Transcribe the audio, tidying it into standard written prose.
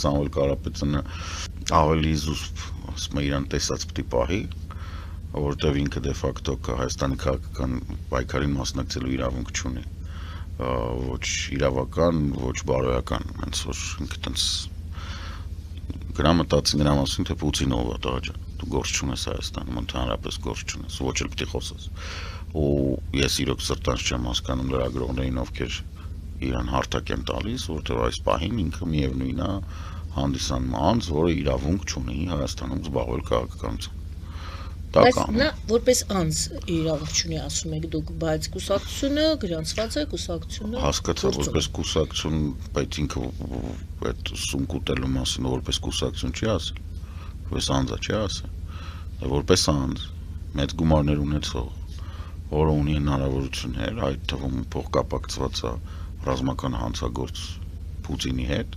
Սամվել Կարապետյանը ավելի զուսպ, ասում է, իրան տեսած պիտի պահի, որովհետև ինքը դե ֆակտո Հայաստանի քաղաքական պայքարին մասնակցելու իրավունք չունի, ոչ իրավական, ոչ բարոյական, հենց որ ինքը տենց գնա ասում, թե Պուտինը ով է տղա, դու գործ չունես Հայաստանում, ընդհանրապես գործ չունես, ոչ էլ պիտի խոսես, ու ես իրոք սրտանց չեմ հասկանում լրագրողներին, ովքեր իրան հարթակ են տալիս, որտեղ այս պահին ինքը միևնույն է հանդիսանում անձ, որը իրավունք չունի Հայաստանում զբաղվել քաղաքականությամբ։ Բայց նա որպես անձ իրավունք չունի, ասում եք դուք, բայց կուսակցությունը գրանցված է, կուսակցությունը հասկացա, որպես կուսակցություն, բայց ինքը այդ սունկ ուտելու մասին որպես կուսակցություն չի ասել, որպես անձ չի ասել, որպես անձ մեծ գումարներ ունեցող, որը ունի հնարավորություններ, այդ թվում փոխկապակցված է ռազմական հանցագործ Պուտինի հետ,